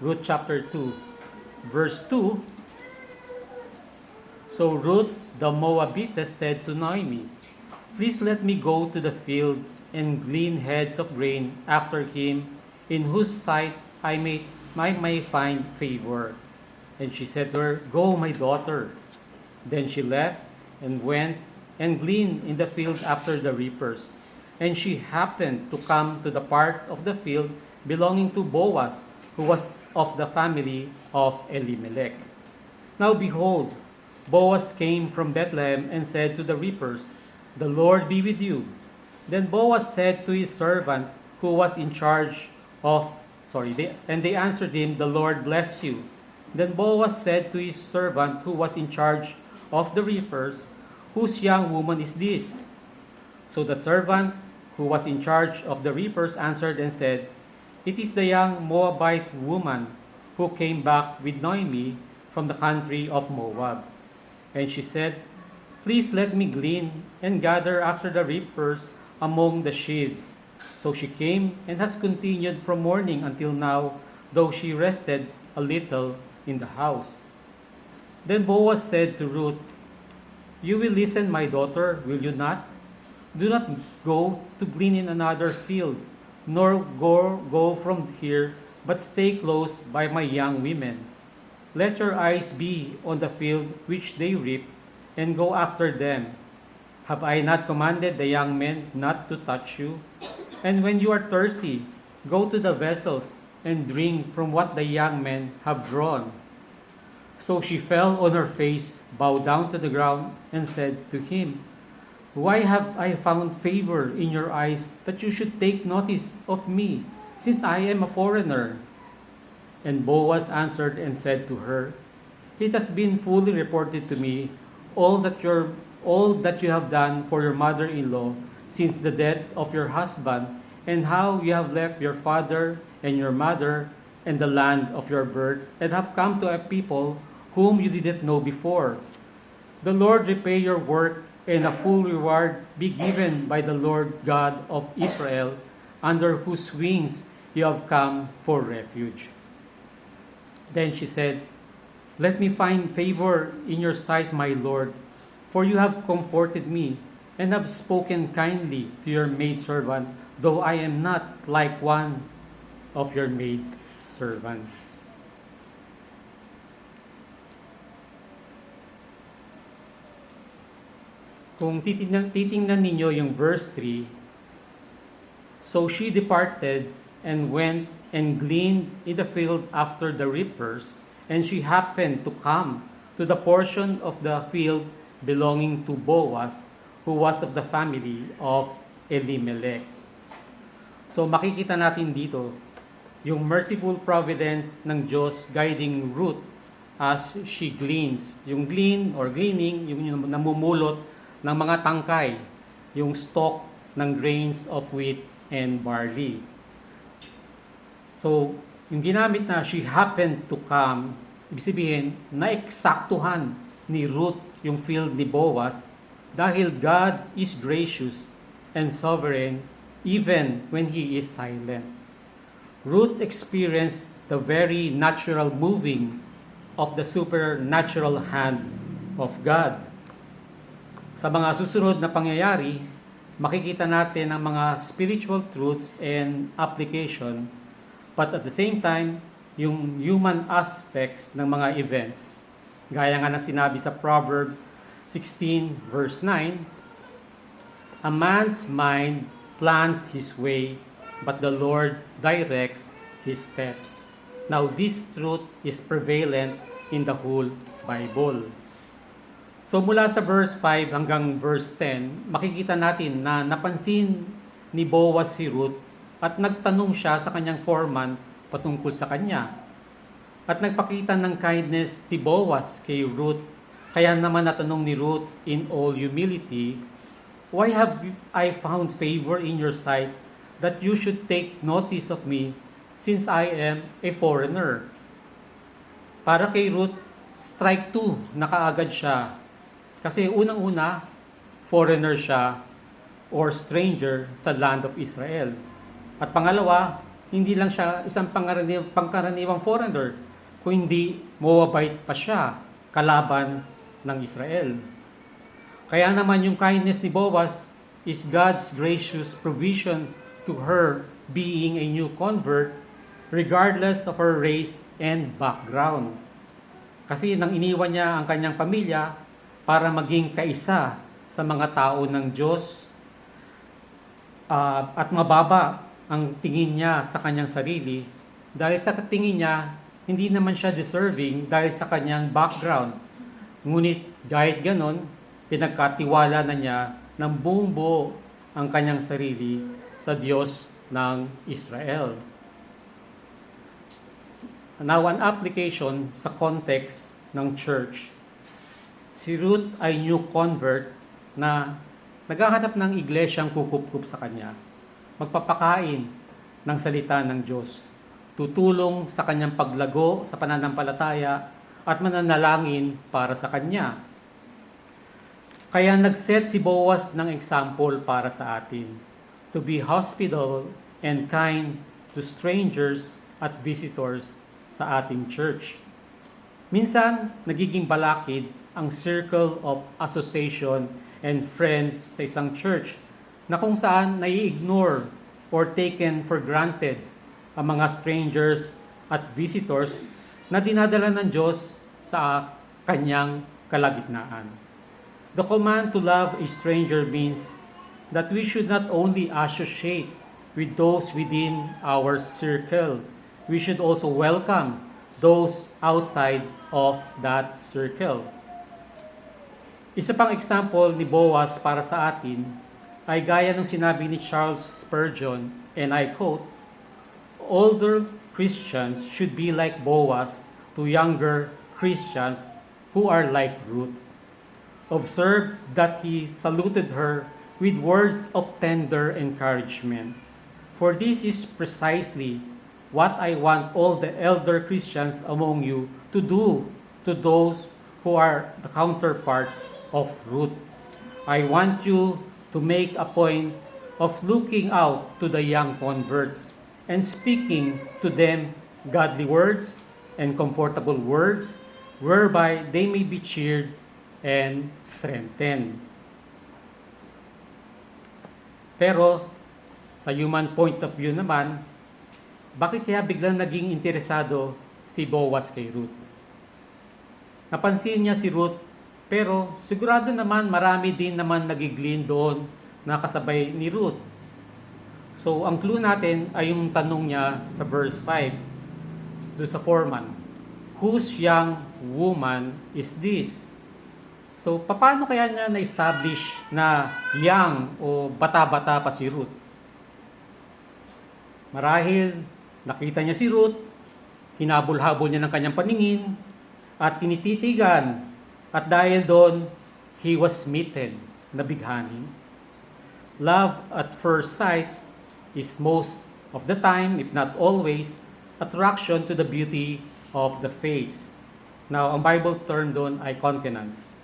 Ruth chapter 2, verse 2. So Ruth the Moabitess said to Naomi, "Please let me go to the field and glean heads of grain after him, in whose sight I may find favor." And she said to her, "Go, my daughter." Then she left and went and gleaned in the field after the reapers. And she happened to come to the part of the field belonging to Boaz, who was of the family of Elimelech. Now behold, Boaz came from Bethlehem and said to the reapers, "The Lord be with you." Then Boaz said to his servant who was in charge and they answered him, "The Lord bless you." Then Boaz said to his servant who was in charge of the reapers, "Whose young woman is this?" So the servant who was in charge of the reapers answered and said, "It is the young Moabite woman who came back with Naomi from the country of Moab." And she said, "Please let me glean and gather after the reapers among the sheaves." So she came and has continued from morning until now, though she rested a little in the house. Then Boaz said to Ruth, "You will listen, my daughter, will you not? Do not go to glean in another field, nor go from here, but stay close by my young women. Let your eyes be on the field which they reap, and go after them. Have I not commanded the young men not to touch you? And when you are thirsty, go to the vessels and drink from what the young men have drawn." So she fell on her face, bowed down to the ground, and said to him, "Why have I found favor in your eyes that you should take notice of me, since I am a foreigner?" And Boaz answered and said to her, "It has been fully reported to me all that you have done for your mother-in-law since the death of your husband, and how you have left your father and your mother and the land of your birth, and have come to a people whom you didn't know before. The Lord repay your work, and a full reward be given by the Lord God of Israel, under whose wings you have come for refuge." Then she said, "Let me find favor in your sight, my Lord, for you have comforted me, and have spoken kindly to your maidservant, though I am not like one of your maidservants." Kung titingnan ninyo yung verse 3, "So she departed and went and gleaned in the field after the reapers, and she happened to come to the portion of the field belonging to Boaz, who was of the family of Elimelech." So makikita natin dito yung merciful providence ng Diyos guiding Ruth as she gleans. Yung glean or gleaning, yung namumulot ng mga tangkay, yung stalk ng grains of wheat and barley. So, yung ginamit na she happened to come, ibig sabihin, naeksaktuhan ni Ruth yung field ni Boaz dahil God is gracious and sovereign even when He is silent. Ruth experienced the very natural moving of the supernatural hand of God. Sa mga susunod na pangyayari, makikita natin ang mga spiritual truths and application, but at the same time, yung human aspects ng mga events. Gaya nga na sinabi sa Proverbs 16 verse 9, "A man's mind plans his way, but the Lord directs his steps." Now, this truth is prevalent in the whole Bible. So mula sa verse 5 hanggang verse 10, makikita natin na napansin ni Boaz si Ruth at nagtanong siya sa kanyang foreman patungkol sa kanya. At nagpakita ng kindness si Boaz kay Ruth, kaya naman natanong ni Ruth in all humility, "Why have I found favor in your sight that you should take notice of me, since I am a foreigner?" Para kay Ruth, strike 2 na kaagad siya. Kasi unang-una, foreigner siya or stranger sa land of Israel. At pangalawa, hindi lang siya isang pangkaraniwang foreigner, kundi Moabite pa siya, kalaban ng Israel. Kaya naman yung kindness ni Boaz is God's gracious provision to her being a new convert regardless of her race and background. Kasi nang iniwan niya ang kanyang pamilya para maging kaisa sa mga tao ng Diyos, at mababa ang tingin niya sa kanyang sarili dahil sa tingin niya hindi naman siya deserving dahil sa kanyang background. Ngunit kahit ganon, pinagkatiwala na niya ng buong buo ang kanyang sarili sa Diyos ng Israel. Now, an application sa context ng church. Si Ruth ay new convert na naghahanap ng iglesyang kukup-kup sa kanya, magpapakain ng salita ng Diyos, tutulong sa kanyang paglago sa pananampalataya at mananalangin para sa kanya. Kaya nag-set si Boaz ng example para sa atin, to be hospitable and kind to strangers at visitors sa ating church. Minsan, nagiging balakid ang circle of association and friends sa isang church na kung saan nai-ignore or taken for granted ang mga strangers at visitors na dinadala ng Diyos sa kanyang kalagitnaan. The command to love a stranger means that we should not only associate with those within our circle, we should also welcome those outside of that circle. Isa pang example ni Boaz para sa atin ay gaya ng sinabi ni Charles Spurgeon, and I quote, "Older Christians should be like Boaz to younger Christians who are like Ruth. Observe that he saluted her with words of tender encouragement. For this is precisely what I want all the elder Christians among you to do to those who are the counterparts of Ruth. I want you to make a point of looking out to the young converts and speaking to them godly words and comfortable words whereby they may be cheered and strengthened." Pero sa human point of view naman, bakit kaya biglang naging interesado si Boaz kay Ruth? Napansin niya si Ruth, pero sigurado naman marami din naman nagiglean doon na kasabay ni Ruth. So ang clue natin ay yung tanong niya sa verse 5, doon sa foreman, "Whose young woman is this?" So paano kaya niya na-establish na young o bata-bata pa si Ruth? Marahil nakita niya si Ruth, hinabol-habol niya ng kanyang paningin, at tinititigan. At dahil doon, he was smitten, nabighani. Love at first sight is most of the time, if not always, attraction to the beauty of the face. Now, ang Bible term doon ay countenance.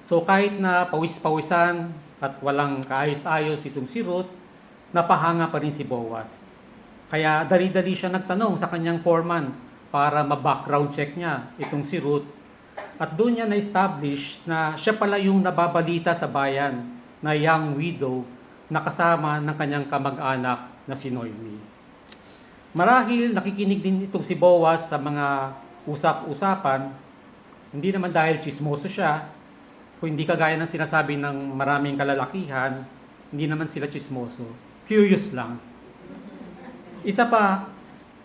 So kahit na pawis-pawisan at walang kaayos-ayos itong si Ruth, napahanga pa rin si Boaz. Kaya dali-dali siya nagtanong sa kanyang foreman para ma-background check niya itong si Ruth. At doon niya na-establish na siya pala yung nababalita sa bayan na young widow na kasama ng kanyang kamag-anak na si Noemi. Marahil nakikinig din itong si Boaz sa mga usap-usapan, hindi naman dahil chismoso siya, kung hindi kagaya ng sinasabi ng maraming kalalakihan, hindi naman sila chismoso. Curious lang. Isa pa,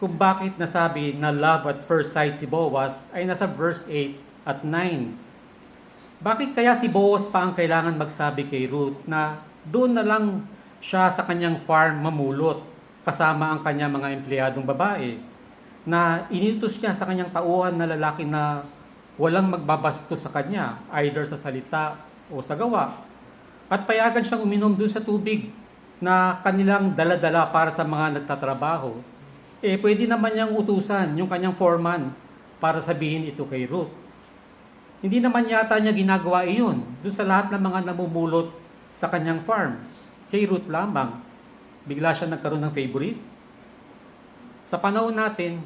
kung bakit nasabi na love at first sight si Boaz ay nasa verse 8 at 9. Bakit kaya si Boaz pa ang kailangan magsabi kay Ruth na doon na lang siya sa kanyang farm mamulot kasama ang kanyang mga empleyadong babae, na iniutos niya sa kanyang tauhan na lalaki na walang magbabastos sa kanya, either sa salita o sa gawa, at payagan siyang uminom doon sa tubig na kanilang dala-dala para sa mga nagtatrabaho? Pwede naman niyang utusan yung kanyang foreman para sabihin ito kay Ruth. Hindi naman yata niya ginagawa iyon doon sa lahat ng mga namumulot sa kanyang farm. Kay Ruth lamang. Bigla siya nagkaroon ng favorite. Sa panahon natin,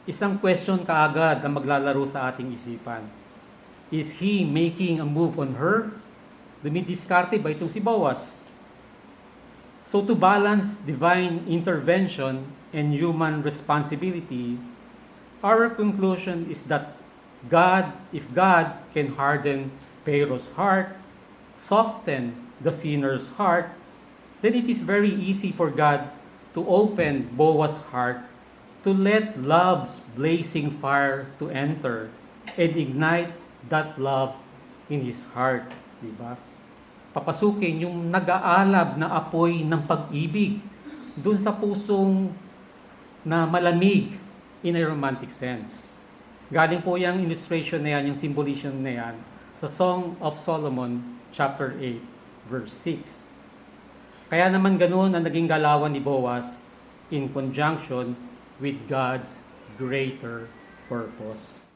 isang question kaagad ang maglalaro sa ating isipan. Is he making a move on her? Dumidiskarte ba itong si Boaz? So to balance divine intervention and human responsibility, our conclusion is that if God can harden Pharaoh's heart, soften the sinner's heart, then it is very easy for God to open Boaz's heart to let love's blazing fire to enter and ignite that love in his heart. Diba? Papasukin yung nag-aalab na apoy ng pag-ibig dun sa pusong na malamig in a romantic sense. Galing po yung illustration na yan, yung symbolism na yan, sa Song of Solomon, chapter 8, verse 6. Kaya naman ganoon ang naging galawan ni Boaz in conjunction with God's greater purpose.